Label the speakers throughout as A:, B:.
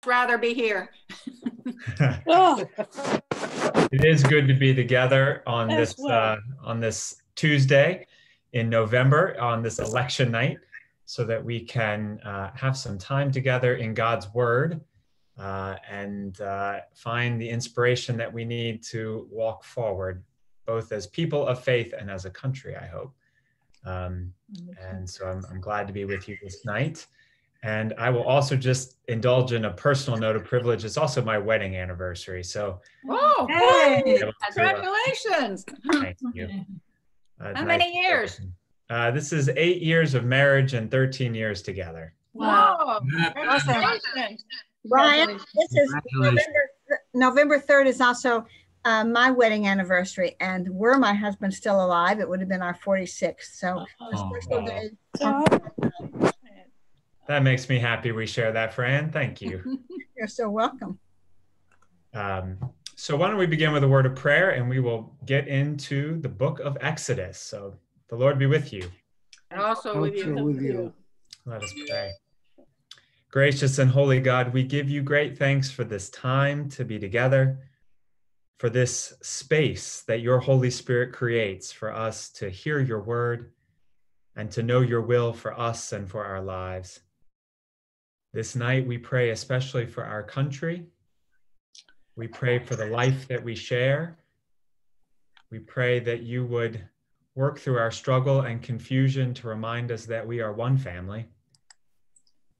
A: rather be here.
B: Oh,
C: It is good to be together on
B: as
C: this
B: well.
C: on this Tuesday in November, on this election night, so that we can have some time together in God's Word and find the inspiration that we need to walk forward, both as people of faith and as a country, I hope. And so I'm glad to be with you this night. And I will also just indulge in a personal note of privilege. It's also my wedding anniversary. So
A: Oh,
B: Hey.
A: congratulations.
C: thank you.
A: How many years?
C: This is 8 years of marriage and 13 years together.
A: Wow. Congratulations.
D: Brian, this is November 3rd is also my wedding anniversary, and were my husband still alive, it would have been our 46th. So a special day.
C: That makes me happy we share that, Fran. Thank you.
D: You're so welcome.
C: So why don't we begin with a word of prayer, and we will get into the book of Exodus. So the Lord be with you.
A: And also with you.
C: Let us pray. Gracious and holy God, we give you great thanks for this time to be together, for this space that your Holy Spirit creates for us to hear your word and to know your will for us and for our lives. This night we pray especially for our country. We pray for the life that we share. We pray that you would work through our struggle and confusion to remind us that we are one family,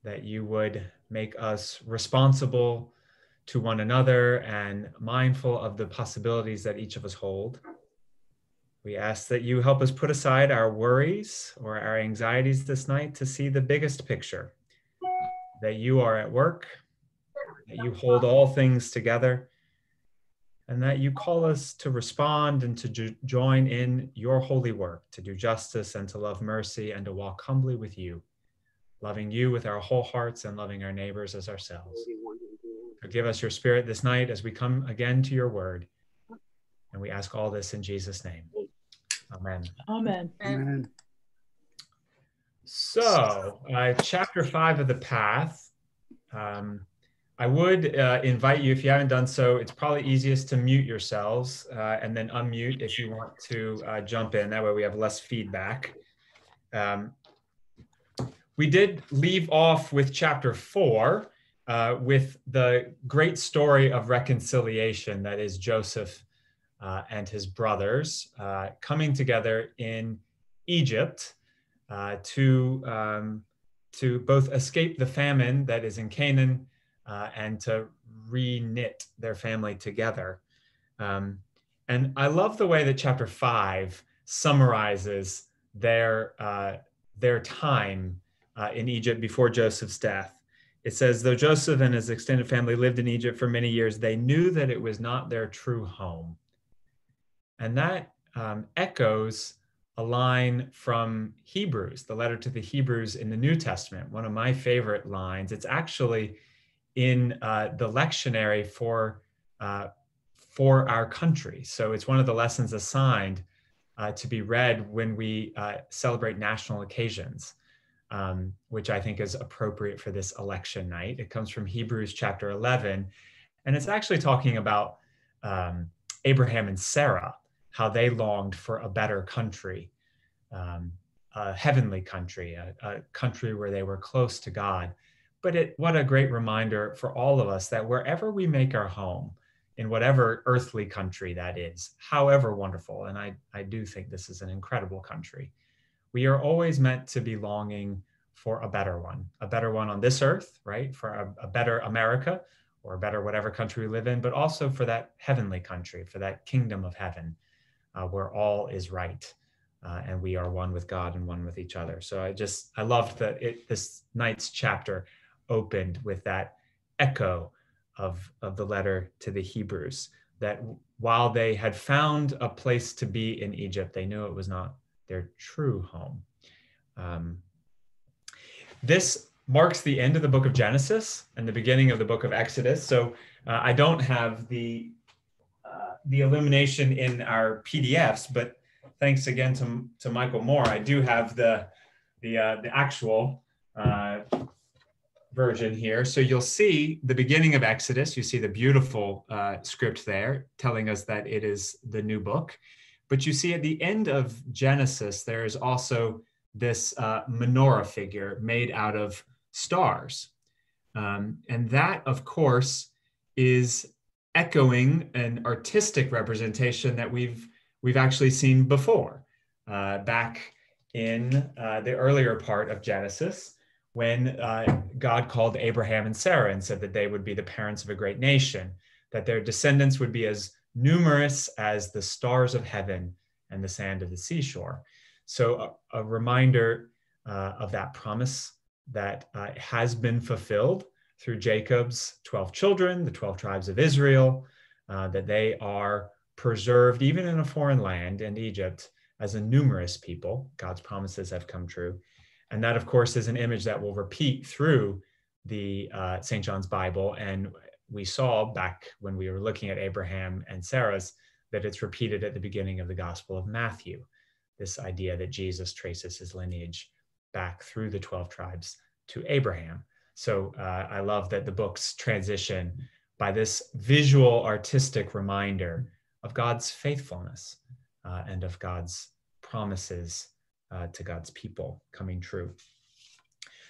C: that you would make us responsible to one another and mindful of the possibilities that each of us hold. We ask that you help us put aside our worries or our anxieties this night to see the biggest picture, that you are at work, that you hold all things together, and that you call us to respond and to join in your holy work, to do justice and to love mercy and to walk humbly with you, loving you with our whole hearts and loving our neighbors as ourselves. Forgive us your spirit this night as we come again to your word. And we ask all this in Jesus' name. Amen.
B: Amen.
D: Amen.
C: So, chapter 5 of the Path. I would invite you, if you haven't done so, it's probably easiest to mute yourselves and then unmute if you want to jump in. That way we have less feedback. We did leave off with chapter 4 with the great story of reconciliation, that is Joseph and his brothers coming together in Egypt to both escape the famine that is in Canaan and to re-knit their family together. And I love the way that chapter 5 summarizes their time in Egypt before Joseph's death. It says, though Joseph and his extended family lived in Egypt for many years, they knew that it was not their true home. And that echoes a line from Hebrews, the letter to the Hebrews in the New Testament, one of my favorite lines. It's actually in the lectionary for our country. So it's one of the lessons assigned to be read when we celebrate national occasions, which I think is appropriate for this election night. It comes from Hebrews chapter 11, and it's actually talking about Abraham and Sarah, how they longed for a better country, a heavenly country, a country where they were close to God. But what a great reminder for all of us that wherever we make our home, in whatever earthly country that is, however wonderful, and I do think this is an incredible country, we are always meant to be longing for a better one on this earth, right? For a better America or a better whatever country we live in, but also for that heavenly country, for that kingdom of heaven where all is right and we are one with God and one with each other. So I loved that this night's chapter opened with that echo of the letter to the Hebrews, that while they had found a place to be in Egypt, they knew it was not their true home. This marks the end of the book of Genesis and the beginning of the book of Exodus. So I don't have the illumination in our PDFs, but thanks again to Michael Moore, I do have the actual version here. So you'll see the beginning of Exodus. You see the beautiful script there telling us that it is the new book. But you see at the end of Genesis, there is also this menorah figure made out of stars. And that, of course, is echoing an artistic representation that we've actually seen before, back in the earlier part of Genesis, when God called Abraham and Sarah and said that they would be the parents of a great nation, that their descendants would be as numerous as the stars of heaven and the sand of the seashore. So a reminder of that promise that has been fulfilled through Jacob's 12 children, the 12 tribes of Israel, that they are preserved even in a foreign land and Egypt as a numerous people. God's promises have come true. And that, of course, is an image that will repeat through the St. John's Bible. And we saw back when we were looking at Abraham and Sarah's that it's repeated at the beginning of the Gospel of Matthew, this idea that Jesus traces his lineage back through the 12 tribes to Abraham. So I love that the books transition by this visual artistic reminder of God's faithfulness and of God's promises to God's people coming true.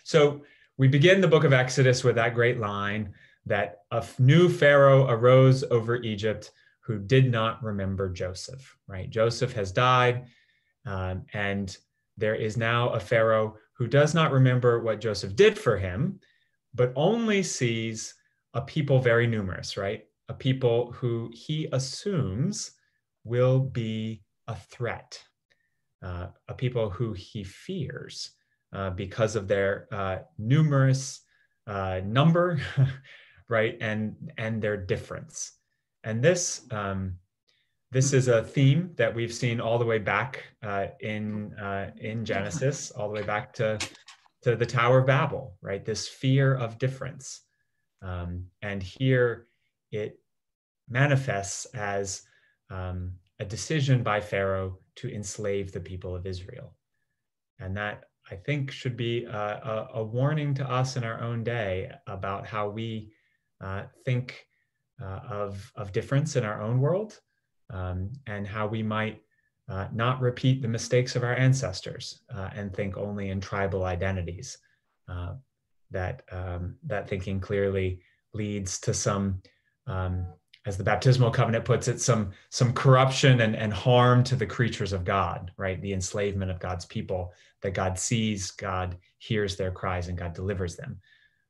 C: So we begin the book of Exodus with that great line that a new Pharaoh arose over Egypt who did not remember Joseph, right? Joseph has died, and there is now a Pharaoh who does not remember what Joseph did for him, but only sees a people very numerous, right? A people who he assumes will be a threat, a people who he fears because of their numerous number, right? And their difference. And this is a theme that we've seen all the way back in Genesis, all the way back to the Tower of Babel, right? This fear of difference. And here it manifests as a decision by Pharaoh to enslave the people of Israel. And that, I think, should be a warning to us in our own day about how we think of difference in our own world, and how we might not repeat the mistakes of our ancestors and think only in tribal identities. That thinking clearly leads to some, as the baptismal covenant puts it, some corruption and harm to the creatures of God, right? The enslavement of God's people, that God sees, God hears their cries, and God delivers them.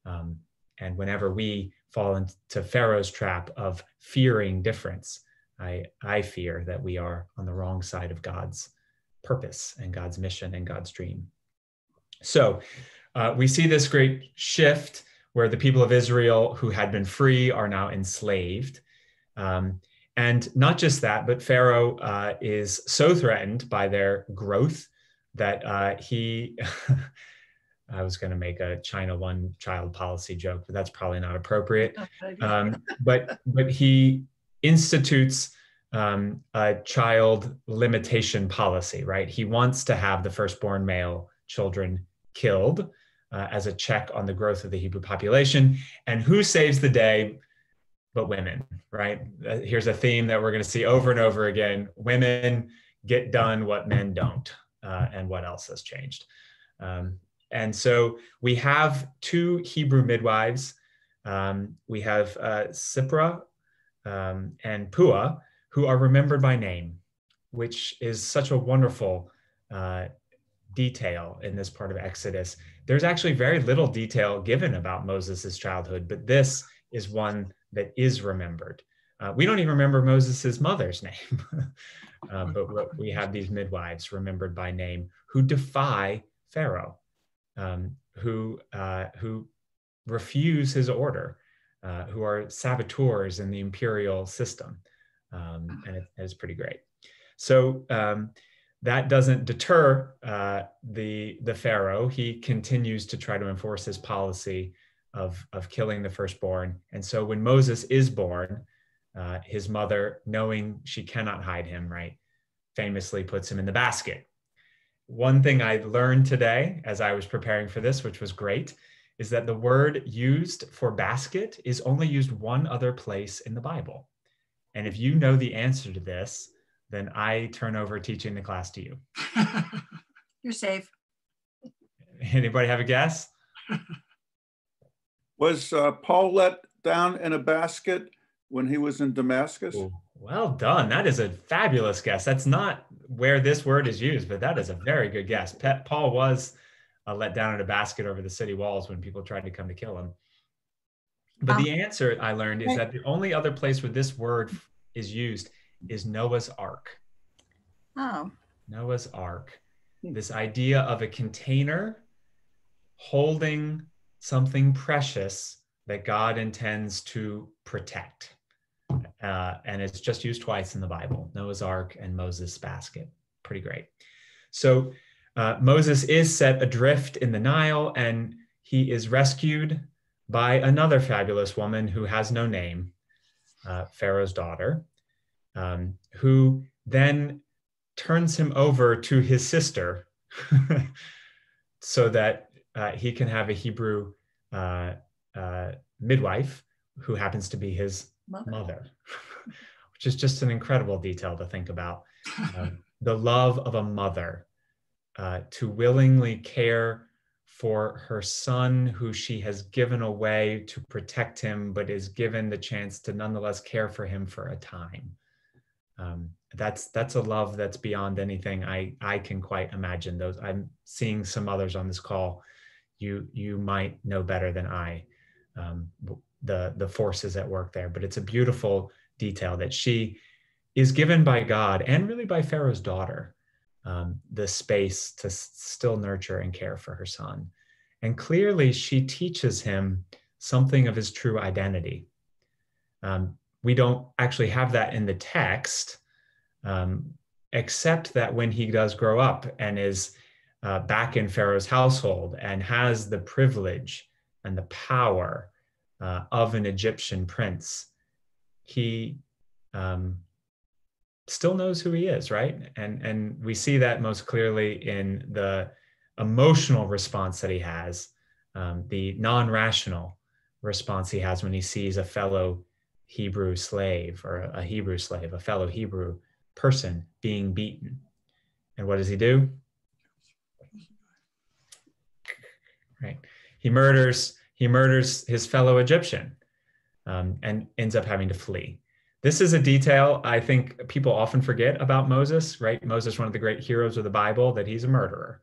C: And whenever we fall into Pharaoh's trap of fearing difference, I fear that we are on the wrong side of God's purpose and God's mission and God's dream. So we see this great shift where the people of Israel who had been free are now enslaved. And not just that, but Pharaoh is so threatened by their growth that he, I was going to make a China one-child policy joke, but that's probably not appropriate. But he institutes a child limitation policy, right? He wants to have the firstborn male children killed as a check on the growth of the Hebrew population. And who saves the day but women, right? Here's a theme that we're going to see over and over again. Women get done what men don't, and what else has changed. And so we have two Hebrew midwives. We have Sipra and Pua, who are remembered by name, which is such a wonderful detail in this part of Exodus. There's actually very little detail given about Moses's childhood, but this is one that is remembered. We don't even remember Moses's mother's name, but we have these midwives remembered by name who defy Pharaoh, who refuse his order, who are saboteurs in the imperial system. And it's pretty great. So that doesn't deter the Pharaoh. He continues to try to enforce his policy of killing the firstborn. And so when Moses is born, his mother, knowing she cannot hide him, right, famously puts him in the basket. One thing I learned today as I was preparing for this, which was great, is that the word used for basket is only used one other place in the Bible. And if you know the answer to this, then I turn over teaching the class to you.
B: You're safe.
C: Anybody have a guess?
E: Was Paul let down in a basket when he was in Damascus?
C: Ooh, well done. That is a fabulous guess. That's not where this word is used, but that is a very good guess. Paul was let down in a basket over the city walls when people tried to come to kill him. But the answer I learned is that the only other place where this word is used is Noah's Ark.
D: Oh.
C: Noah's Ark. This idea of a container holding something precious that God intends to protect. And it's just used twice in the Bible, Noah's Ark and Moses' basket. Pretty great. So Moses is set adrift in the Nile, and he is rescued by another fabulous woman who has no name, Pharaoh's daughter, who then turns him over to his sister so that he can have a Hebrew midwife who happens to be his mother, which is just an incredible detail to think about. The love of a mother to willingly care for her son who she has given away to protect him, but is given the chance to nonetheless care for him for a time. That's a love that's beyond anything I can quite imagine. Those I'm seeing some others on this call. You might know better than I the forces at work there, but it's a beautiful detail that she is given by God and really by Pharaoh's daughter the space to still nurture and care for her son. And clearly she teaches him something of his true identity. We don't actually have that in the text, except that when he does grow up and is back in Pharaoh's household and has the privilege and the power of an Egyptian prince, he still knows who he is, right? And we see that most clearly in the emotional response that he has, the non-rational response he has when he sees a fellow Hebrew slave or a Hebrew slave, a fellow Hebrew person being beaten. And what does he do? Right. He murders his fellow Egyptian and ends up having to flee. This is a detail I think people often forget about Moses, right? Moses, one of the great heroes of the Bible, that he's a murderer.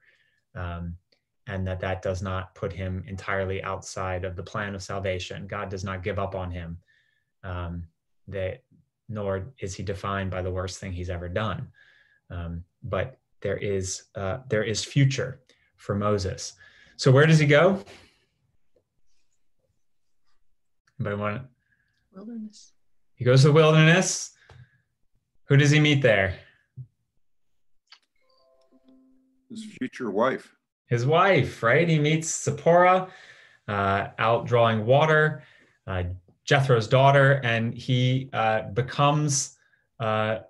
C: And that does not put him entirely outside of the plan of salvation. God does not give up on him, nor is he defined by the worst thing he's ever done. But there is future for Moses. So where does he go? Anybody want?
B: Wilderness.
C: He goes to the wilderness. Who does he meet there?
E: His future wife.
C: His wife, right? He meets Zipporah out drawing water, Jethro's daughter, and he becomes an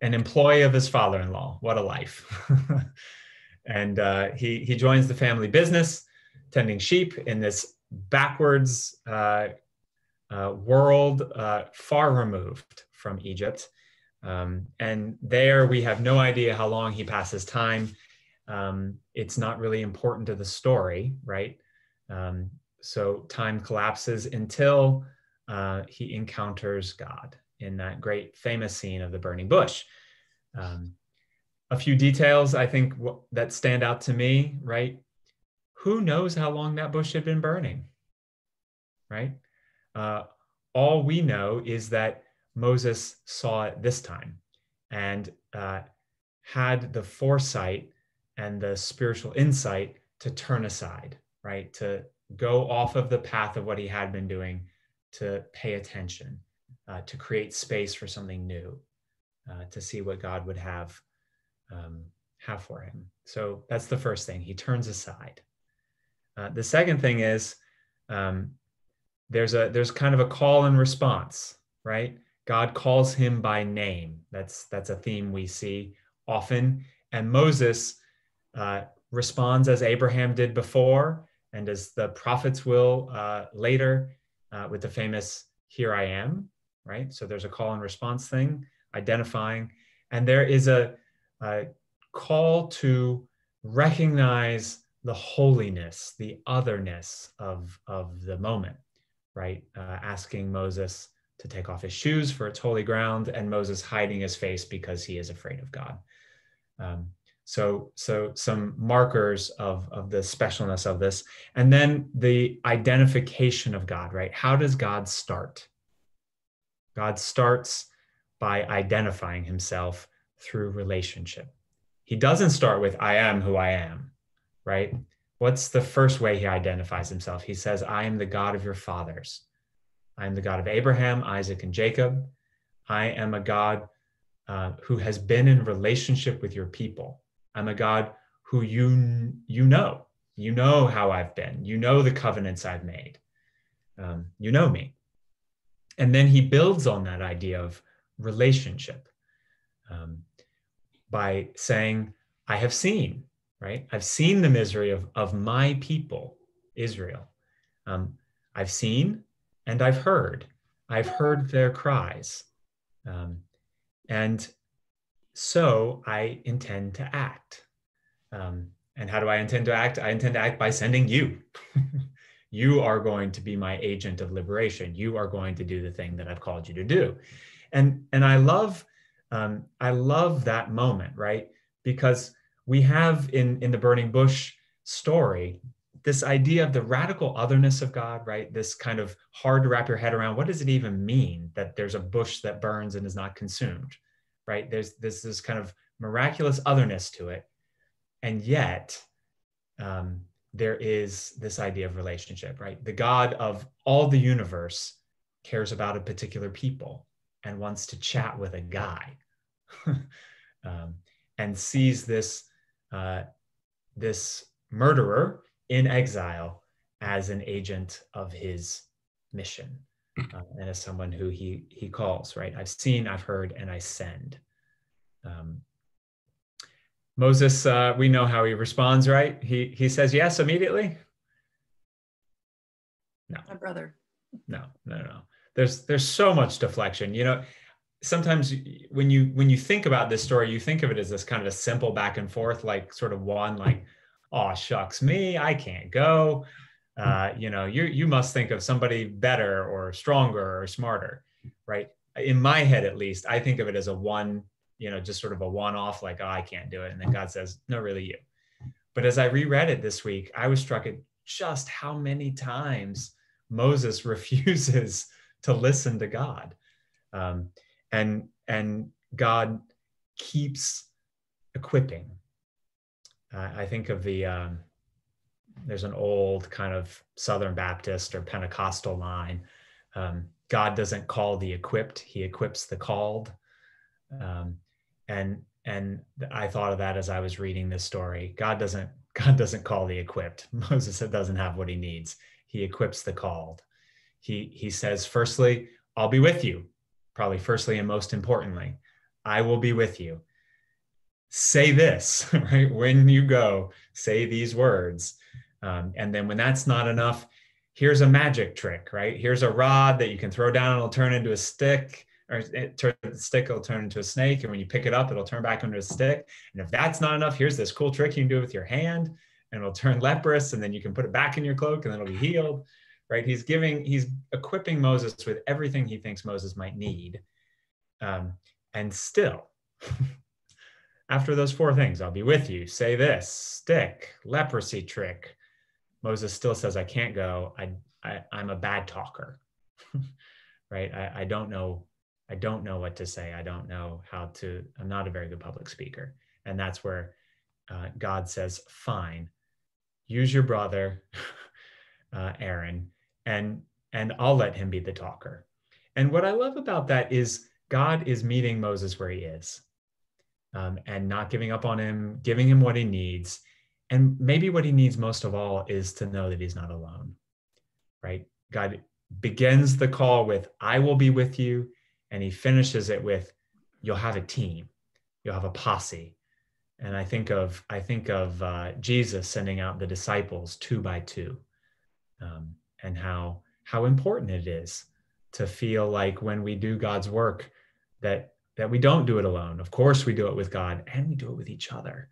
C: employee of his father-in-law. What a life. And he joins the family business, tending sheep in this backwards world far removed from Egypt. And there we have no idea how long he passes time. It's not really important to the story, right? So time collapses until he encounters God in that great famous scene of the burning bush. A few details I think that stand out to me, right? Who knows how long that bush had been burning, right? All we know is that Moses saw it this time and had the foresight and the spiritual insight to turn aside, right? To go off of the path of what he had been doing, to pay attention, to create space for something new, to see what God would have for him. So that's the first thing. He turns aside. The second thing is there's kind of a call and response, right? God calls him by name. That's a theme we see often. And Moses responds as Abraham did before, and as the prophets will later with the famous "Here I am," right? So there's a call and response thing, identifying, and there is a call to recognize the holiness, the otherness of the moment, right? Asking Moses to take off his shoes for its holy ground, and Moses hiding his face because he is afraid of God. So some markers of the specialness of this. And then the identification of God, right? How does God start? God starts by identifying himself through relationship. He doesn't start with, I am who I am, right? What's the first way he identifies himself? He says, I am the God of your fathers. I am the God of Abraham, Isaac, and Jacob. I am a God who has been in relationship with your people. I'm a God who you know how I've been. You know the covenants I've made. You know me. And then he builds on that idea of relationship by saying, I have seen, right? I've seen the misery of my people, Israel. I've seen and I've heard. I've heard their cries. And so I intend to act. And how do I intend to act? I intend to act by sending you. You are going to be my agent of liberation. You are going to do the thing that I've called you to do. And I love that moment, right? Because we have in the burning bush story, this idea of the radical otherness of God, right? This kind of hard to wrap your head around. What does it even mean that there's a bush that burns and is not consumed, right? There's this kind of miraculous otherness to it. And yet there is this idea of relationship, right? The God of all the universe cares about a particular people and wants to chat with a guy and sees this murderer in exile as an agent of his mission and as someone who he calls, right? I've seen, I've heard, and I send. Moses, we know how he responds, right? He says yes immediately. No.
B: My brother.
C: No. There's so much deflection. You know, sometimes when you think about this story, you think of it as this kind of a simple back and forth, like sort of one, like, oh shucks me, I can't go. You must think of somebody better or stronger or smarter, right? In my head, at least, I think of it as a one, just sort of a one-off, like, oh, I can't do it. And then God says, no, really you. But as I reread it this week, I was struck at just how many times Moses refuses to listen to God. And God keeps equipping. I think of there's an old kind of Southern Baptist or Pentecostal line. God doesn't call the equipped, he equips the called. And I thought of that as I was reading this story. God doesn't call the equipped. Moses doesn't have what he needs. He equips the called. He says, firstly, I'll be with you. Probably firstly and most importantly, I will be with you. Say this, right? When you go, say these words. And then when that's not enough, here's a magic trick, right? Here's a rod that you can throw down and it'll turn into a stick, or the stick will turn into a snake. And when you pick it up, it'll turn back into a stick. And if that's not enough, here's this cool trick you can do with your hand and it'll turn leprous, and then you can put it back in your cloak and then it'll be healed, right? He's equipping Moses with everything he thinks Moses might need. And still, after those four things, I'll be with you, say this, stick, leprosy trick, Moses still says, I can't go. I'm a bad talker, right? I don't know what to say. I don't know how to, I'm not a very good public speaker. And that's where God says, fine, use your brother, Aaron, and I'll let him be the talker. And what I love about that is God is meeting Moses where he is, and not giving up on him, giving him what he needs. And maybe what he needs most of all is to know that he's not alone, right? God begins the call with, I will be with you. And he finishes it with, you'll have a team, you'll have a posse. And I think of Jesus sending out the disciples 2 by 2, and how important it is to feel like when we do God's work that we don't do it alone. Of course, we do it with God, and we do it with each other.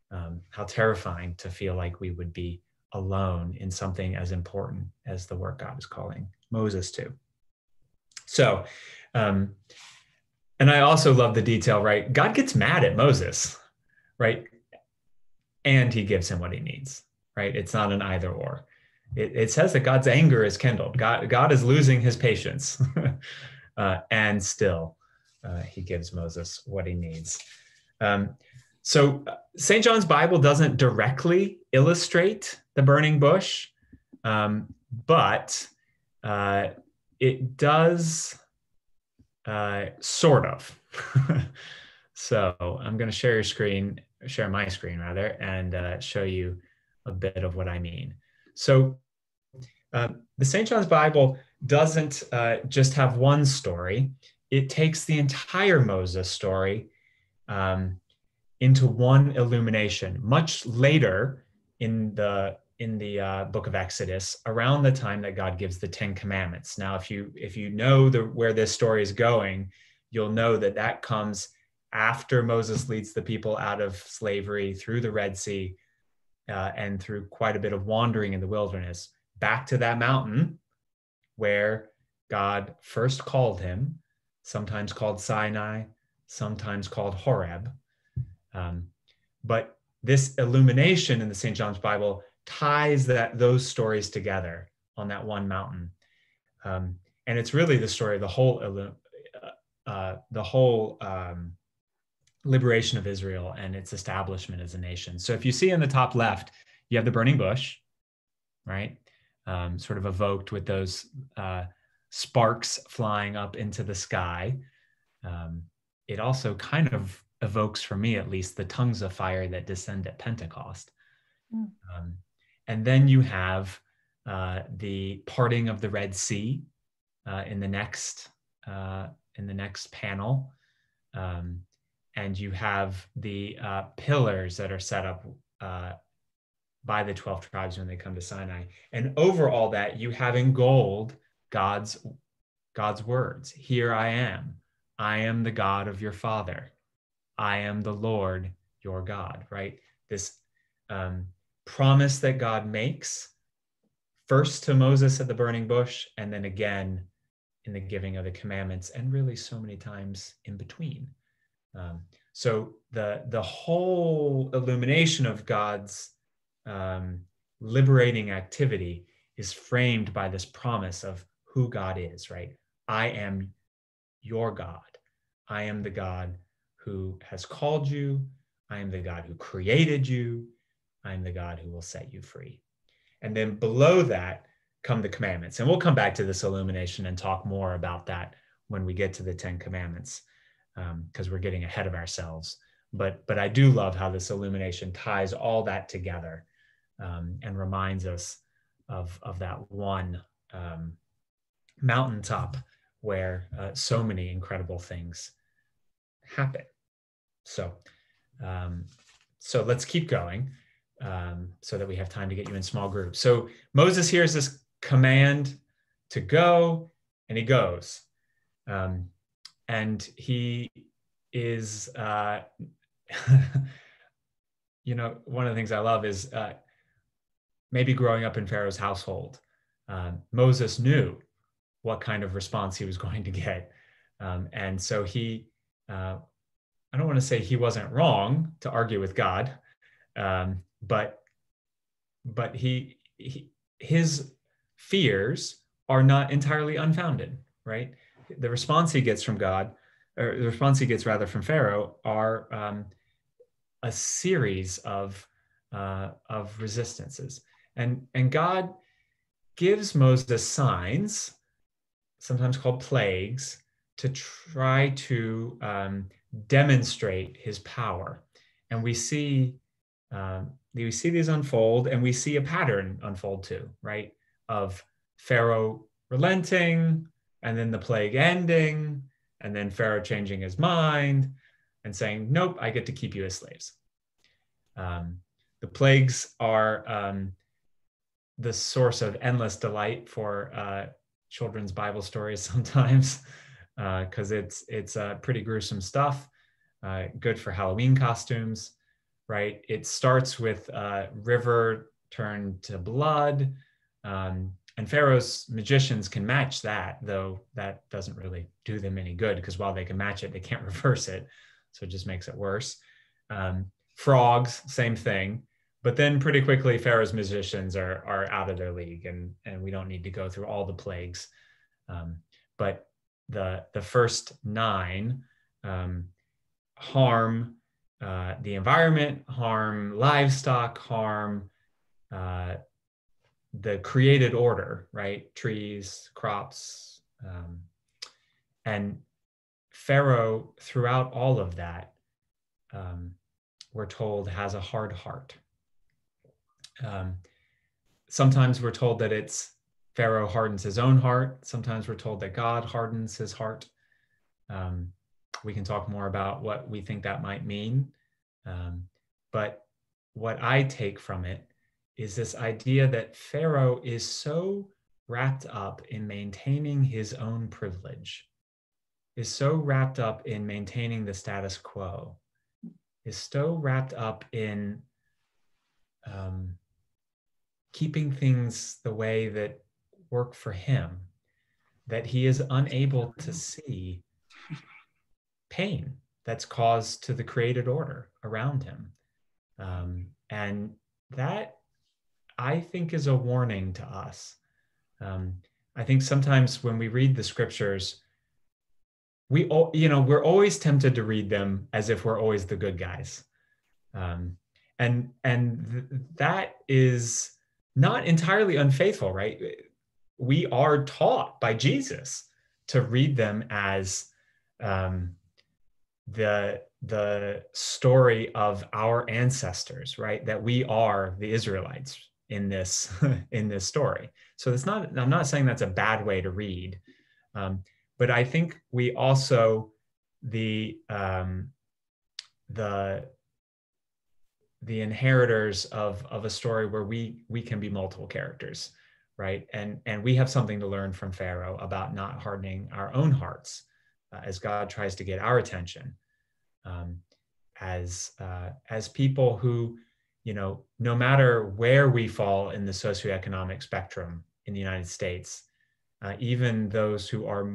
C: How terrifying to feel like we would be alone in something as important as the work God is calling Moses to. So, and I also love the detail, right? God gets mad at Moses, right? And he gives him what he needs, right? It's not an either or. It says that God's anger is kindled. God is losing his patience, and still he gives Moses what he needs. So St. John's Bible doesn't directly illustrate the burning bush, but it does sort of. So I'm going to share my screen rather, and show you a bit of what I mean. So the St. John's Bible doesn't just have one story. It takes the entire Moses story into one illumination. Much later in the book of Exodus, around the time that God gives the 10 Commandments. Now, if you know where this story is going, you'll know that comes after Moses leads the people out of slavery through the Red Sea, and through quite a bit of wandering in the wilderness, back to that mountain where God first called him, sometimes called Sinai, sometimes called Horeb. But this illumination in the St. John's Bible ties those stories together on that one mountain. And it's really the story of the whole liberation of Israel and its establishment as a nation. So if you see in the top left, you have the burning bush, right? Sort of evoked with those sparks flying up into the sky. It also kind of evokes, for me at least, the tongues of fire that descend at Pentecost. And then you have the parting of the Red Sea in the next panel. And you have the pillars that are set up by the 12 tribes when they come to Sinai. And over all that, you have in gold God's words. Here I am the God of your father. I am the Lord your God, right? This promise that God makes first to Moses at the burning bush, and then again in the giving of the commandments, and really so many times in between. So the whole illumination of God's liberating activity is framed by this promise of who God is, right? I am your God. I am the God who has called you. I am the God who created you. I am the God who will set you free. And then below that come the commandments. And we'll come back to this illumination and talk more about that when we get to the 10 Commandments, because we're getting ahead of ourselves. But I do love how this illumination ties all that together, and reminds us of that one mountaintop where so many incredible things happen. So let's keep going, so that we have time to get you in small groups. So Moses hears this command to go, and he goes. And he is, one of the things I love is maybe growing up in Pharaoh's household. Moses knew what kind of response he was going to get. And so he, I don't want to say he wasn't wrong to argue with God, but his fears are not entirely unfounded, right? The response he gets from God, or the response he gets rather from Pharaoh, are a series of resistances. And God gives Moses signs, sometimes called plagues, to try to demonstrate his power. And we see these unfold, and we see a pattern unfold too, right? Of Pharaoh relenting, and then the plague ending, and then Pharaoh changing his mind and saying, nope, I get to keep you as slaves. The plagues are the source of endless delight for children's Bible stories sometimes, because it's pretty gruesome stuff, good for Halloween costumes, right? It starts with river turned to blood, and Pharaoh's magicians can match that, though that doesn't really do them any good, because while they can match it, they can't reverse it, so it just makes it worse. Frogs, same thing. But then pretty quickly, Pharaoh's magicians are out of their league, and we don't need to go through all the plagues. But the first 9 harm the environment, harm livestock, harm the created order, right? Trees, crops. And Pharaoh, throughout all of that, we're told has a hard heart. Sometimes we're told that it's Pharaoh hardens his own heart. Sometimes we're told that God hardens his heart. We can talk more about what we think that might mean. But what I take from it is this idea that Pharaoh is so wrapped up in maintaining his own privilege, is so wrapped up in maintaining the status quo, is so wrapped up in keeping things the way that work for him, that he is unable to see pain that's caused to the created order around him. And that, I think, is a warning to us. I think sometimes when we read the scriptures, we're always tempted to read them as if we're always the good guys. That is not entirely unfaithful, right? We are taught by Jesus to read them as the story of our ancestors, right? That we are the Israelites in this in this story. So it's not. I'm not saying that's a bad way to read, but I think we also the inheritors of a story where we can be multiple characters, right? And we have something to learn from Pharaoh about not hardening our own hearts as God tries to get our attention, as people who, no matter where we fall in the socioeconomic spectrum in the United States, even those who are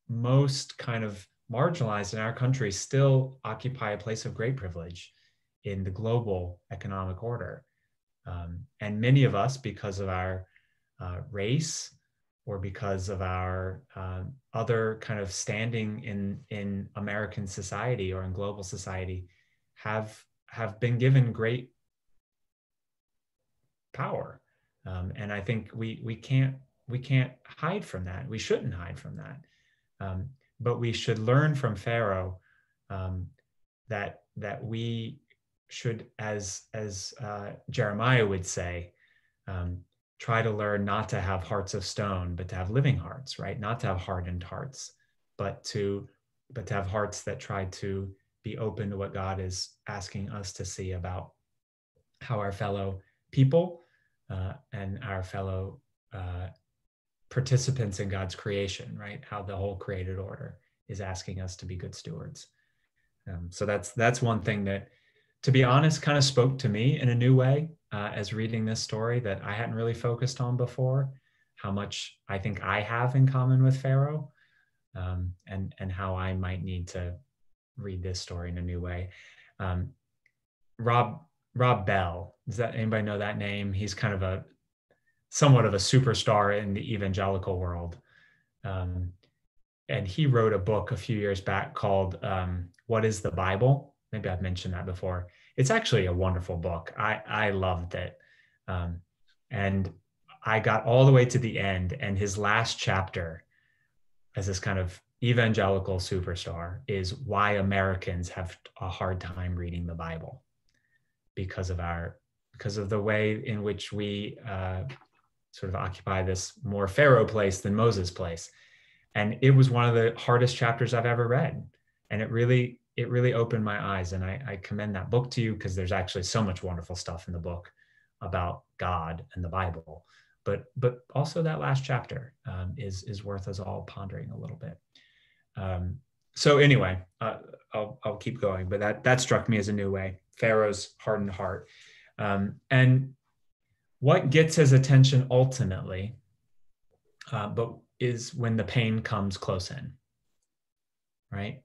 C: most kind of marginalized in our country still occupy a place of great privilege in the global economic order. And many of us, because of our race or because of our other kind of standing in American society or in global society, have been given great power. And I think we can't hide from that. We shouldn't hide from that. But we should learn from Pharaoh that we should, as Jeremiah would say, try to learn not to have hearts of stone, but to have living hearts, right? Not to have hardened hearts, but to have hearts that try to be open to what God is asking us to see about how our fellow people and our fellow participants in God's creation, right? How the whole created order is asking us to be good stewards. So that's one thing that, to be honest, kind of spoke to me in a new way as reading this story that I hadn't really focused on before, how much I think I have in common with Pharaoh, and how I might need to read this story in a new way. Rob Bell, does that anybody know that name? He's kind of somewhat of a superstar in the evangelical world. And he wrote a book a few years back called What is the Bible? Maybe I've mentioned that before. It's actually a wonderful book. I loved it. And I got all the way to the end, and his last chapter as this kind of evangelical superstar is why Americans have a hard time reading the Bible because of the way in which we sort of occupy this more Pharaoh place than Moses place. And it was one of the hardest chapters I've ever read. And it really it really opened my eyes, and I commend that book to you, because there's actually so much wonderful stuff in the book about God and the Bible, but also that last chapter is worth us all pondering a little bit. So anyway, I'll keep going, but that struck me as a new way. Pharaoh's hardened heart, and what gets his attention ultimately, but is when the pain comes close in, right?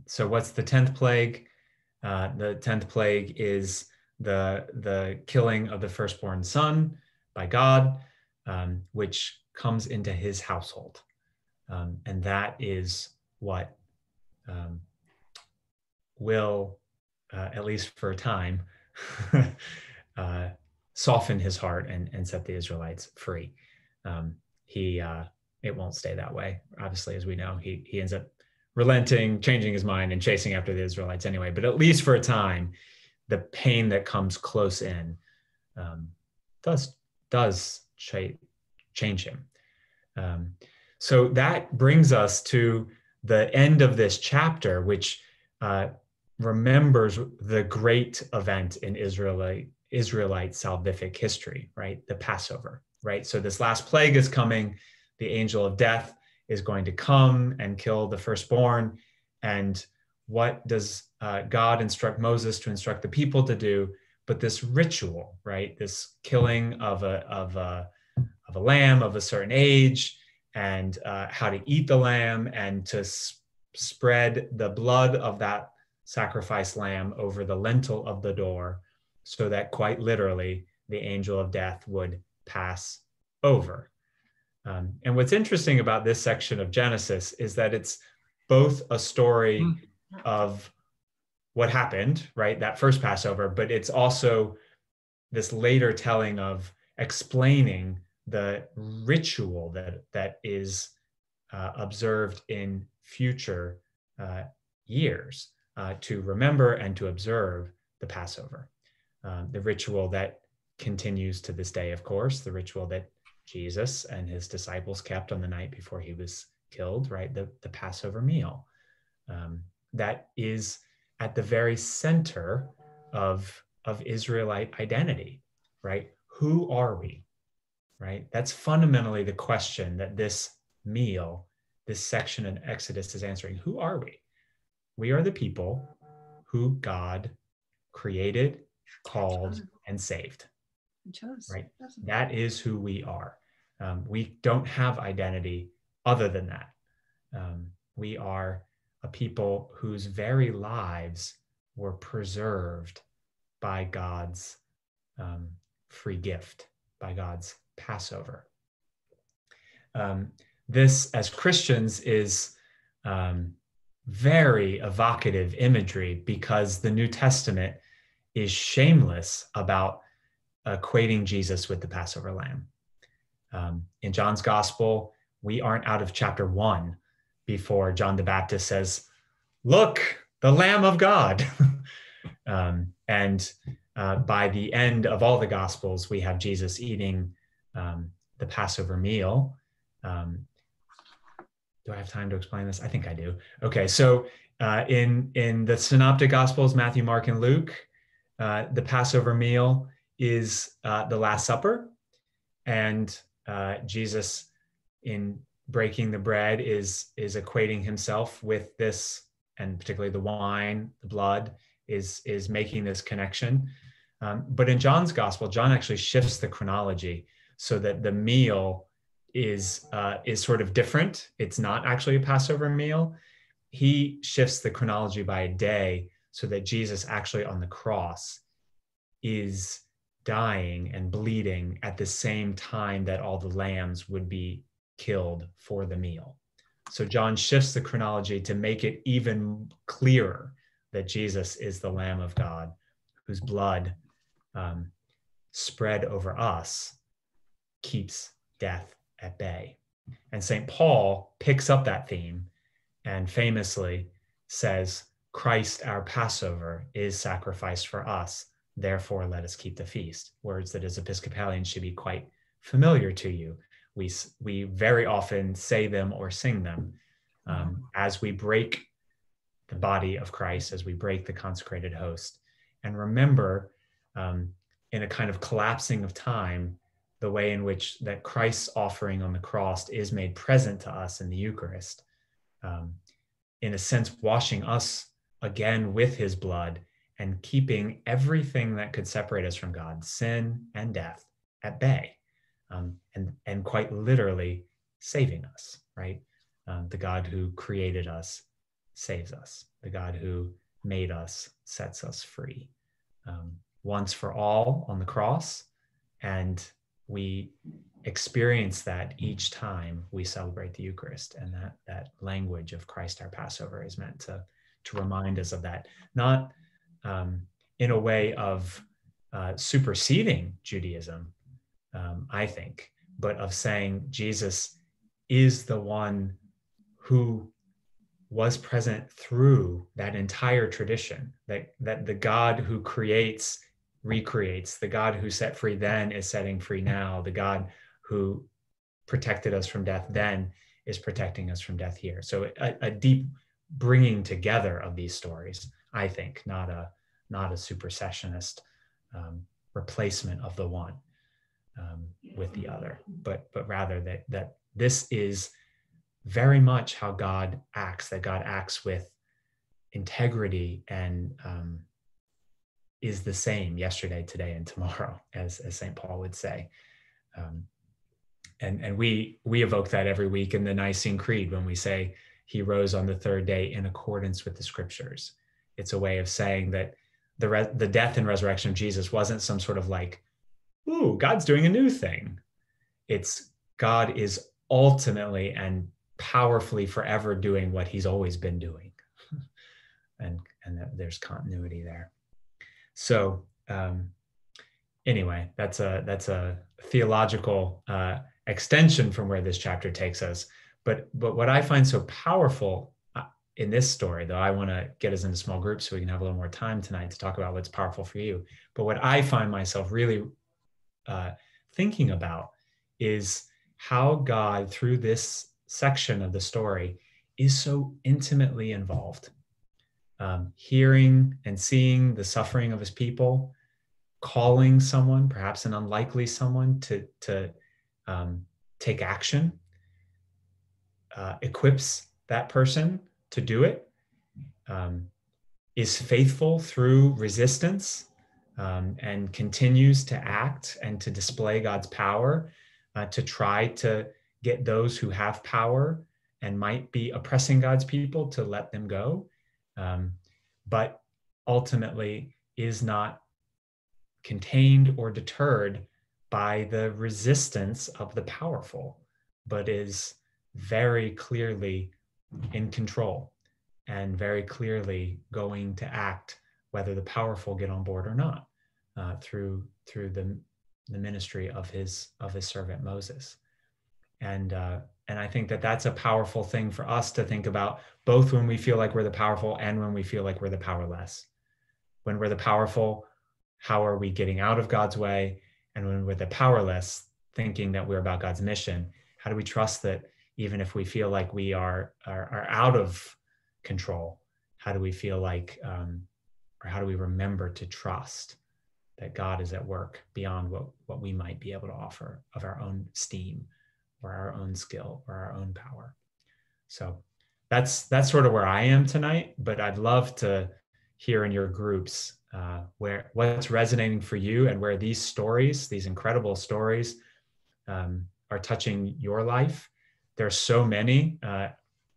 C: So what's the 10th plague? The 10th plague is the killing of the firstborn son by God, which comes into his household. And that is what will, at least for a time, soften his heart and set the Israelites free. It won't stay that way. Obviously, as we know, he ends up relenting, changing his mind, and chasing after the Israelites anyway. But at least for a time, the pain that comes close in does change him. So that brings us to the end of this chapter, which remembers the great event in Israelite salvific history, right? The Passover, right? So this last plague is coming. The angel of death is going to come and kill the firstborn. And what does God instruct Moses to instruct the people to do? But this ritual, right? This killing of a lamb of a certain age, and how to eat the lamb, and to spread the blood of that sacrificed lamb over the lintel of the door, so that quite literally the angel of death would pass over. And what's interesting about this section of Genesis is that it's both a story of what happened, right, that first Passover, but it's also this later telling of explaining the ritual that is observed in future years to remember and to observe the Passover. The ritual that continues to this day, of course, the ritual that Jesus and his disciples kept on the night before he was killed, right? The Passover meal. That is at the very center of Israelite identity, right? Who are we, right? That's fundamentally the question that this meal, this section in Exodus is answering. Who are we? We are the people who God created, called, and saved. Right? That is who we are. We don't have identity other than that. We are a people whose very lives were preserved by God's free gift, by God's Passover. This, as Christians, is very evocative imagery, because the New Testament is shameless about equating Jesus with the Passover lamb. In John's gospel, we aren't out of chapter 1 before John the Baptist says, "Look, the Lamb of God." And by the end of all the gospels, we have Jesus eating the Passover meal. Do I have time to explain this? I think I do. Okay, so in the synoptic gospels, Matthew, Mark, and Luke, the Passover meal is the Last Supper, and Jesus, in breaking the bread, is equating himself with this, and particularly the wine, the blood, is making this connection. But in John's gospel, John actually shifts the chronology so that the meal is sort of different. It's not actually a Passover meal. He shifts the chronology by a day so that Jesus actually on the cross is dying and bleeding at the same time that all the lambs would be killed for the meal. So John shifts the chronology to make it even clearer that Jesus is the Lamb of God, whose blood spread over us keeps death at bay. And St. Paul picks up that theme and famously says, "Christ, our Passover, is sacrificed for us. Therefore, let us keep the feast." Words that as Episcopalians should be quite familiar to you. We very often say them or sing them as we break the body of Christ as we break the consecrated host, and remember in a kind of collapsing of time, the way in which that Christ's offering on the cross is made present to us in the Eucharist, in a sense, washing us again with his blood and keeping everything that could separate us from God, sin and death, at bay, and quite literally saving us, right? The God who created us saves us. The God who made us sets us free, once for all on the cross. And we experience that each time we celebrate the Eucharist. And that language of Christ our Passover is meant to remind us of that, not in a way of superseding Judaism, I think, but of saying Jesus is the one who was present through that entire tradition, that the God who creates, recreates, the God who set free then is setting free now, the God who protected us from death then is protecting us from death here. So a deep bringing together of these stories, I think, not a supersessionist replacement of the one with the other, but rather that this is very much how God acts, that God acts with integrity and is the same yesterday, today, and tomorrow, as St. Paul would say. And we evoke that every week in the Nicene Creed when we say he rose on the third day in accordance with the scriptures. It's a way of saying that the death and resurrection of Jesus wasn't some sort of like, ooh, God's doing a new thing. It's God is ultimately and powerfully forever doing what he's always been doing. and there's continuity there. So anyway, that's a theological extension from where this chapter takes us. But what I find so powerful in this story, though I want to get us into small groups so we can have a little more time tonight to talk about what's powerful for you. But what I find myself really thinking about is how God, through this section of the story, is so intimately involved, hearing and seeing the suffering of his people, calling someone, perhaps an unlikely someone, to take action, equips that person to do it, is faithful through resistance, and continues to act and to display God's power, to try to get those who have power and might be oppressing God's people to let them go, but ultimately is not contained or deterred by the resistance of the powerful, but is very clearly in control and very clearly going to act whether the powerful get on board or not, through the ministry of his servant Moses. And I think that's a powerful thing for us to think about, both when we feel like we're the powerful and when we feel like we're the powerless. When we're the powerful, how are we getting out of God's way? And when we're the powerless, thinking that we're about God's mission, how do we trust that even if we feel like we are out of control, how do we feel like, or how do we remember to trust that God is at work beyond what we might be able to offer of our own steam or our own skill or our own power? So that's sort of where I am tonight, but I'd love to hear in your groups what's resonating for you and where these stories, these incredible stories, are touching your life. There's so many.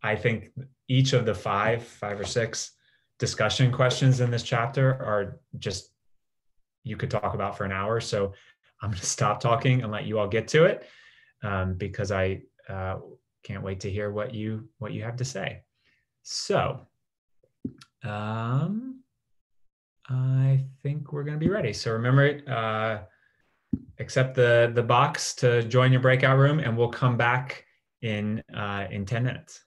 C: I think each of the five or six discussion questions in this chapter are just, you could talk about for an hour. So I'm going to stop talking and let you all get to it, because I can't wait to hear what you have to say. So I think we're going to be ready. So remember, accept the box to join your breakout room, and we'll come back in 10 minutes.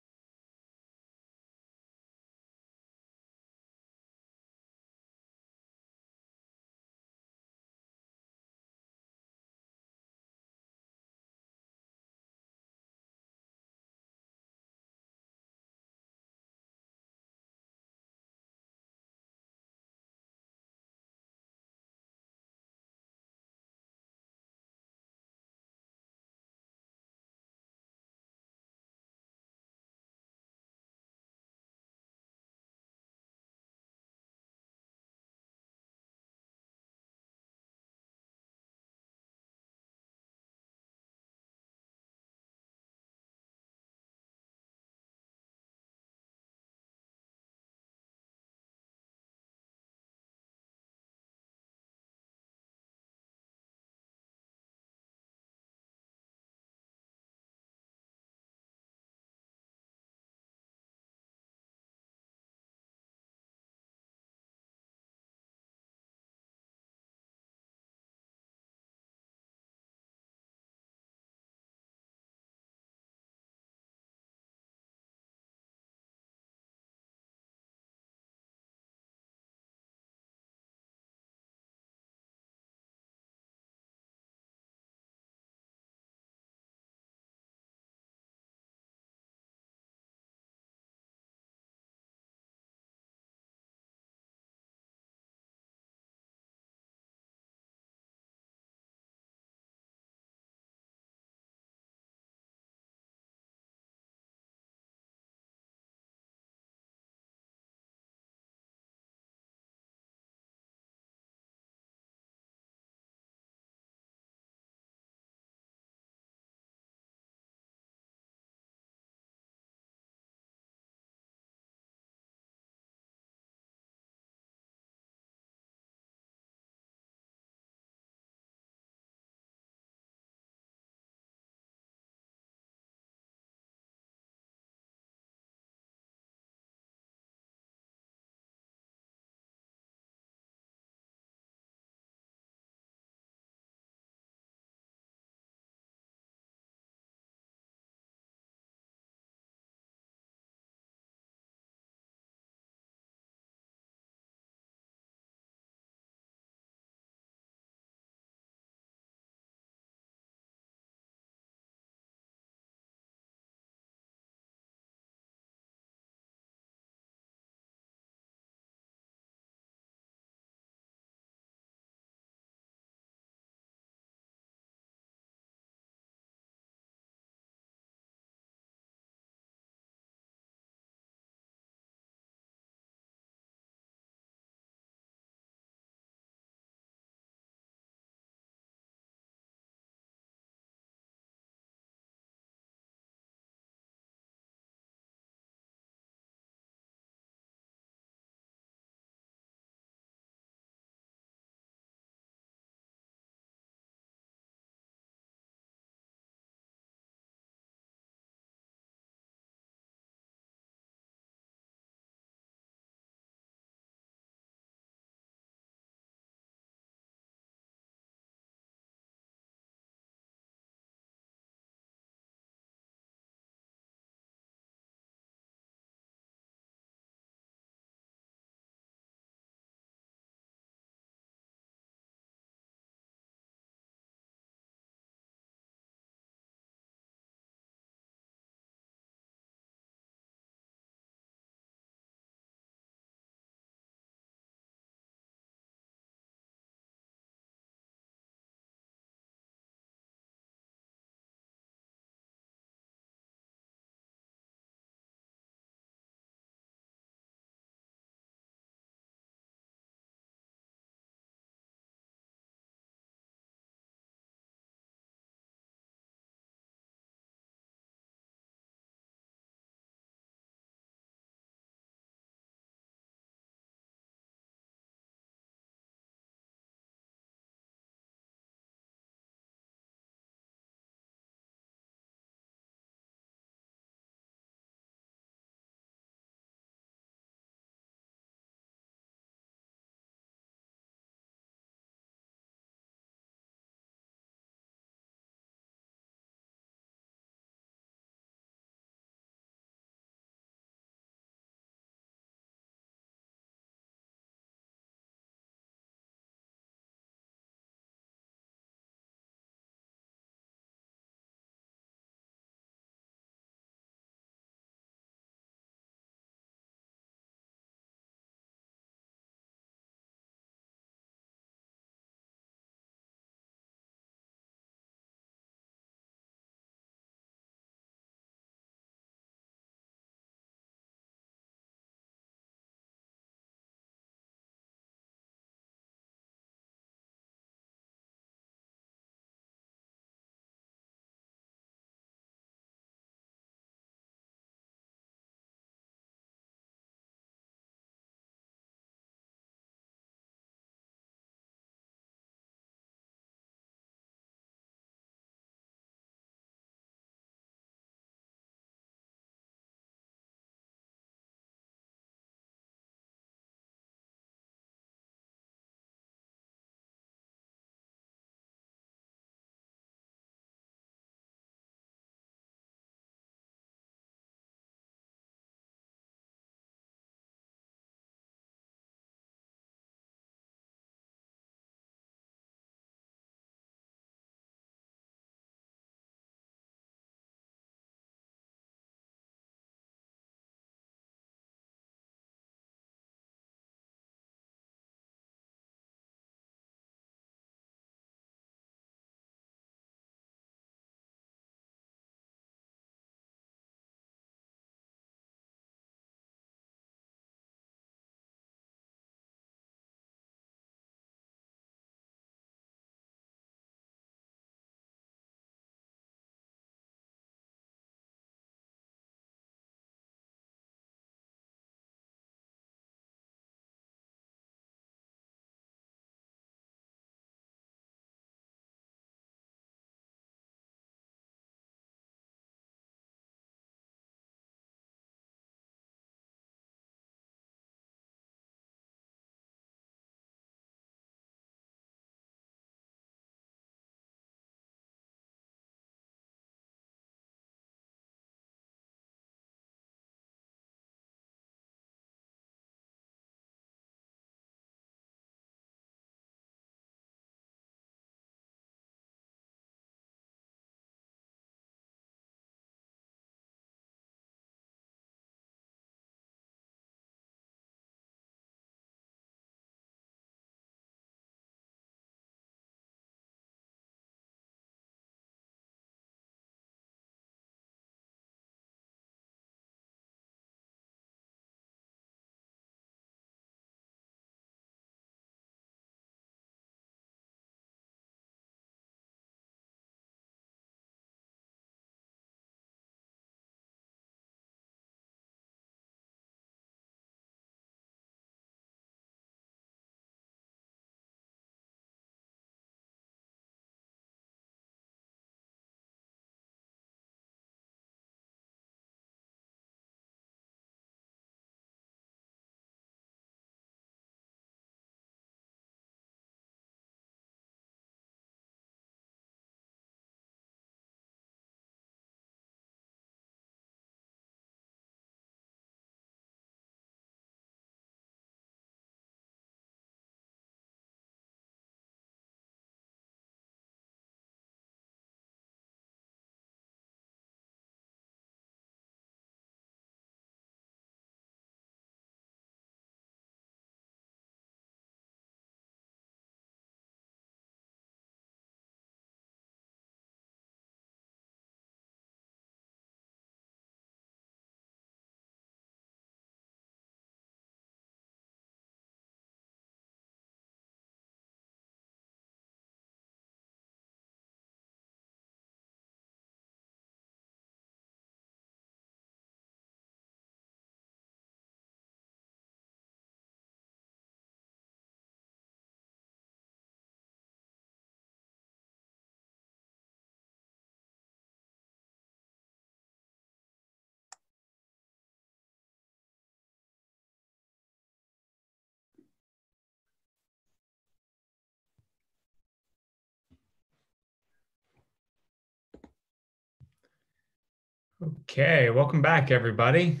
C: Okay, welcome back, everybody.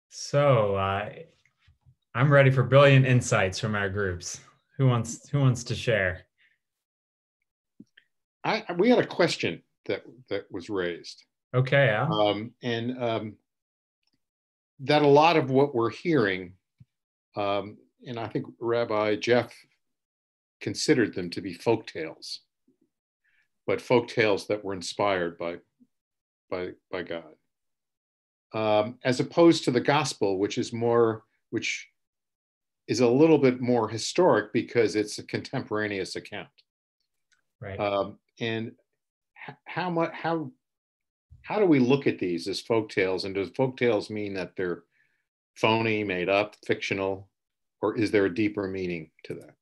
C: So I'm ready for brilliant insights from our groups. Who wants to share?
F: We had a question that was raised.
C: Okay, Al.
F: That a lot of what we're hearing, and I think Rabbi Jeff considered them to be folk tales, but folk tales that were inspired by God, as opposed to the gospel, which is a little bit more historic because it's a contemporaneous account.
C: Right.
F: And how do we look at these as folk tales? And does folk tales mean that they're phony, made up, fictional, or is there a deeper meaning to that?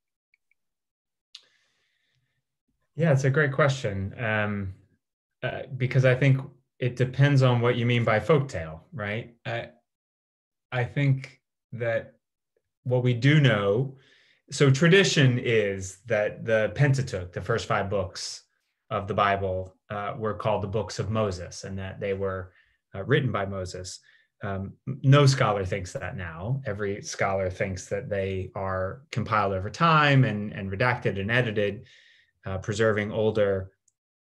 C: Yeah, it's a great question, because I think it depends on what you mean by folktale, right? I think that what we do know, so tradition is that the Pentateuch, the first 5 books of the Bible, were called the books of Moses, and that they were written by Moses. No scholar thinks that now. Every scholar thinks that they are compiled over time and redacted and edited, preserving older,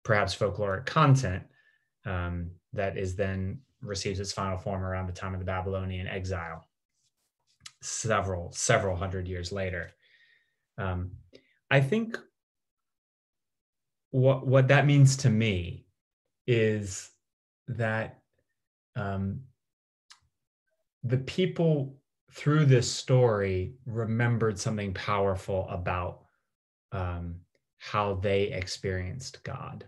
C: perhaps folkloric content that is then receives its final form around the time of the Babylonian exile, several hundred years later. I think what that means to me is that the people through this story remembered something powerful about how they experienced God.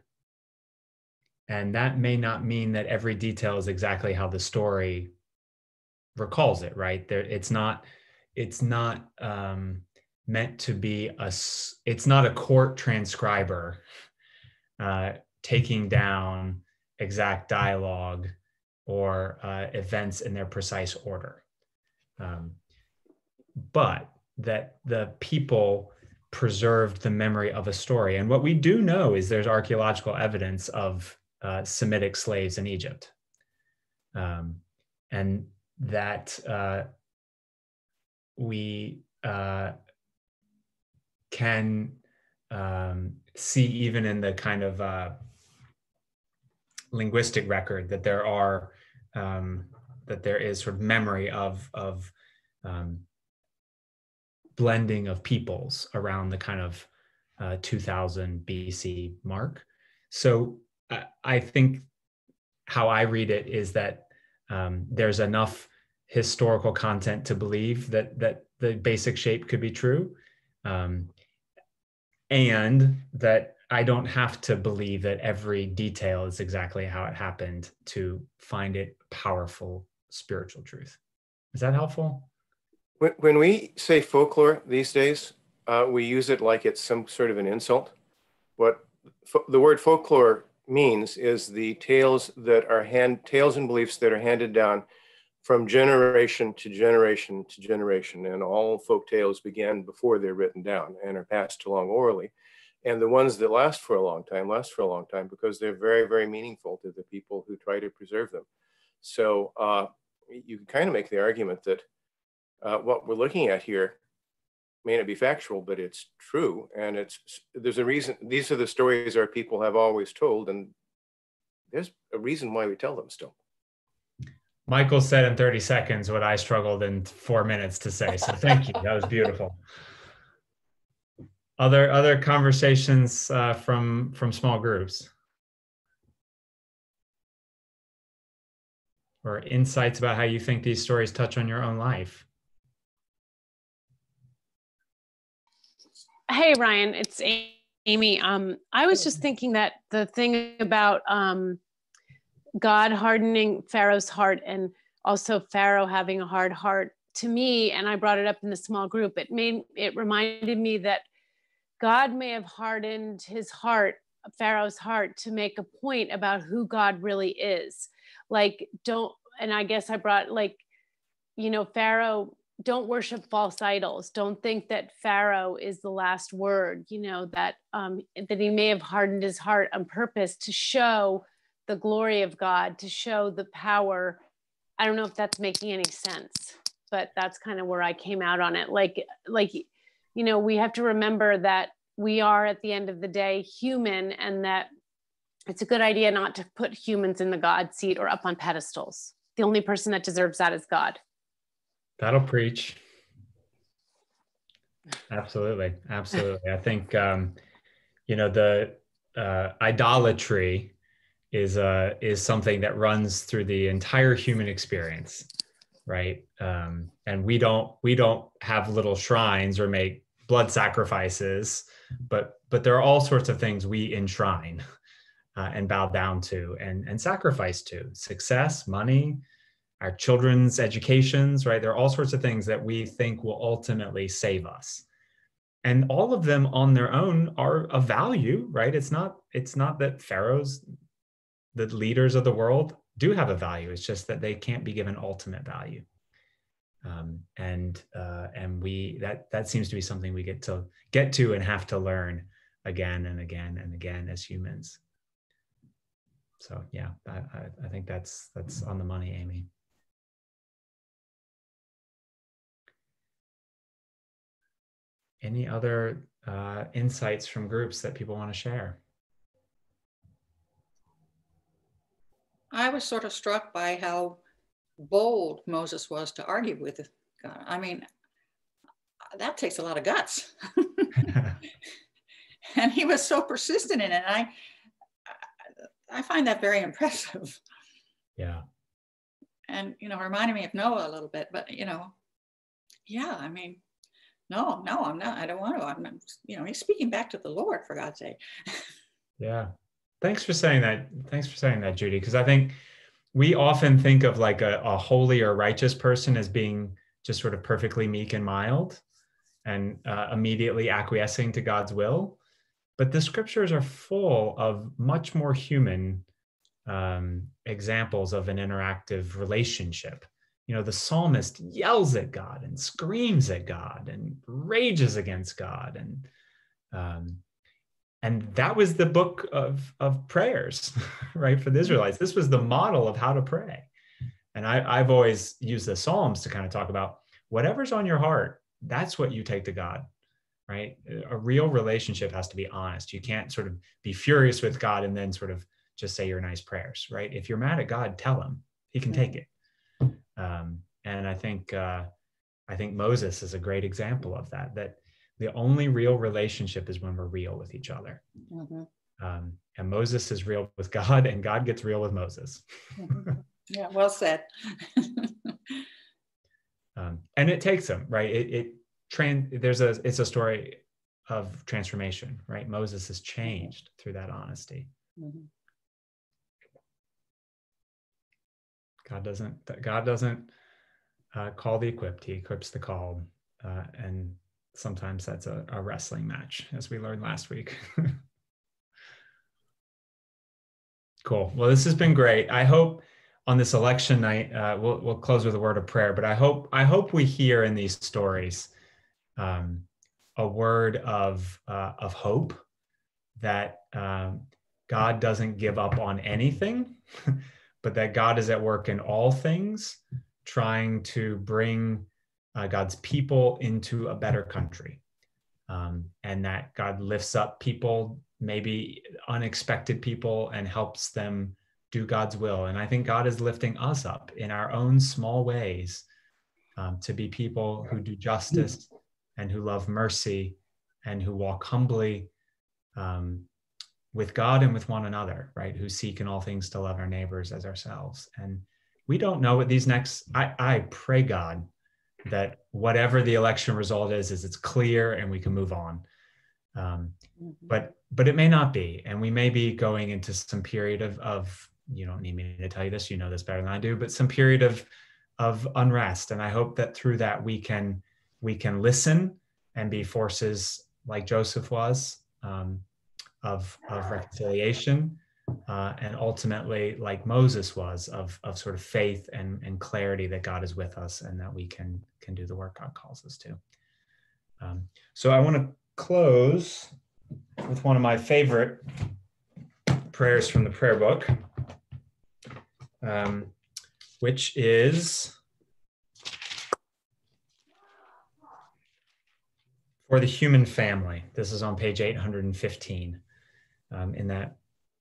C: And that may not mean that every detail is exactly how the story recalls it, right? It's not meant to be it's not a court transcriber taking down exact dialogue or events in their precise order. But that the people preserved the memory of a story. And what we do know is there's archaeological evidence of Semitic slaves in Egypt. And that we can see even in the kind of linguistic record that there is sort of memory of blending of peoples around the kind of 2000 BC mark. So I think how I read it is that there's enough historical content to believe that the basic shape could be true, and that I don't have to believe that every detail is exactly how it happened to find it powerful spiritual truth. Is that helpful?
G: When we say folklore these days, we use it like it's some sort of an insult. What the word folklore means is the tales and beliefs that are handed down from generation to generation to generation. And all folk tales began before they're written down and are passed along orally. And the ones that last for a long time because they're very, very meaningful to the people who try to preserve them. So you can kind of make the argument that what we're looking at here may not be factual, but it's true. And there's a reason. These are the stories our people have always told, and there's a reason why we tell them still.
C: Michael said in 30 seconds what I struggled in 4 minutes to say. So thank you. That was beautiful. Other conversations from small groups, or insights about how you think these stories touch on your own life?
H: Hey, Ryan, it's Amy. I was just thinking that the thing about God hardening Pharaoh's heart and also Pharaoh having a hard heart, to me, and I brought it up in the small group, it reminded me that God may have hardened his heart, Pharaoh's heart, to make a point about who God really is. And I guess I brought Pharaoh, don't worship false idols. Don't think that Pharaoh is the last word, that he may have hardened his heart on purpose to show the glory of God, to show the power. I don't know if that's making any sense, but that's kind of where I came out on it. Like, you know, we have to remember that we are at the end of the day human, and that it's a good idea not to put humans in the God seat or up on pedestals. The only person that deserves that is God.
C: That'll preach. Absolutely. Absolutely. I think, you know, the idolatry is something that runs through the entire human experience, right? And we don't have little shrines or make blood sacrifices, but there are all sorts of things we enshrine and bow down to and sacrifice to: success, money, our children's educations, right? There are all sorts of things that we think will ultimately save us. And all of them on their own are of value, right? It's not that pharaohs, the leaders of the world, do have a value. It's just that they can't be given ultimate value. And we that seems to be something we get to and have to learn again and again and again as humans. So yeah, I think that's on the money, Amy. Any other insights from groups that people want to share?
A: I was sort of struck by how bold Moses was to argue with God. I mean, that takes a lot of guts. And he was so persistent in it. I find that very impressive.
C: Yeah.
A: And, you know, reminded me of Noah a little bit, but, you know, yeah, I mean, no, I'm not. I don't want to. I'm not, you know, he's speaking back to the Lord, for God's sake.
C: Yeah. Thanks for saying that. Thanks for saying that, Judy, because I think we often think of like a holy or righteous person as being just sort of perfectly meek and mild and immediately acquiescing to God's will. But the scriptures are full of much more human examples of an interactive relationship. You know, the psalmist yells at God and screams at God and rages against God. And that was the book of prayers, right, for the Israelites. This was the model of how to pray. And I've always used the Psalms to kind of talk about whatever's on your heart, that's what you take to God, right? A real relationship has to be honest. You can't sort of be furious with God and then sort of just say your nice prayers, right? If you're mad at God, tell him. He can take it. And I think Moses is a great example of that the only real relationship is when we're real with each other.
A: Mm-hmm.
C: And Moses is real with God, and God gets real with Moses.
A: Mm-hmm. Yeah, well said.
C: And it takes him, right? It's a story of transformation, right? Moses is changed through that honesty.
A: Mm-hmm.
C: God doesn't call the equipped; He equips the called, and sometimes that's a wrestling match, as we learned last week. Cool. Well, this has been great. I hope on this election night, we'll close with a word of prayer. But I hope we hear in these stories a word of hope that God doesn't give up on anything, but that God is at work in all things, trying to bring God's people into a better country. And that God lifts up people, maybe unexpected people, and helps them do God's will. And I think God is lifting us up in our own small ways to be people who do justice and who love mercy and who walk humbly with God and with one another, right? Who seek in all things to love our neighbors as ourselves. And we don't know what these next, I pray God that whatever the election result is it's clear and we can move on. But it may not be. And we may be going into some period of you don't need me to tell you this, you know this better than I do, but some period of unrest. And I hope that through that we can listen and be forces like Joseph was, of reconciliation, and ultimately like Moses was of sort of faith and clarity that God is with us and that we can do the work God calls us to. So I want to close with one of my favorite prayers from the prayer book. which is for the human family. This is on page 815 in that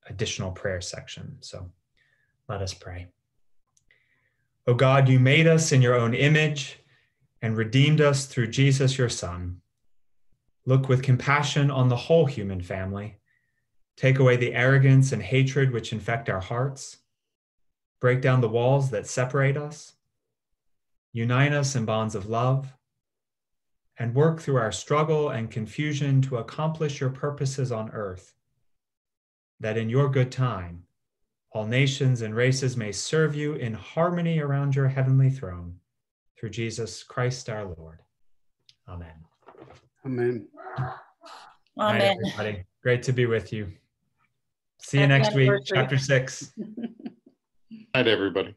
C: additional prayer section. So let us pray. O God, you made us in your own image and redeemed us through Jesus, your Son. Look with compassion on the whole human family. Take away the arrogance and hatred which infect our hearts. Break down the walls that separate us. Unite us in bonds of love. And work through our struggle and confusion to accomplish your purposes on earth, that in your good time, all nations and races may serve you in harmony around your heavenly throne, through Jesus Christ our Lord. Amen.
I: Amen.
A: Amen.
C: Night, everybody. Great to be with you. See you
A: Happy
C: next week,
A: anniversary.
C: chapter 6.
F: Night, everybody.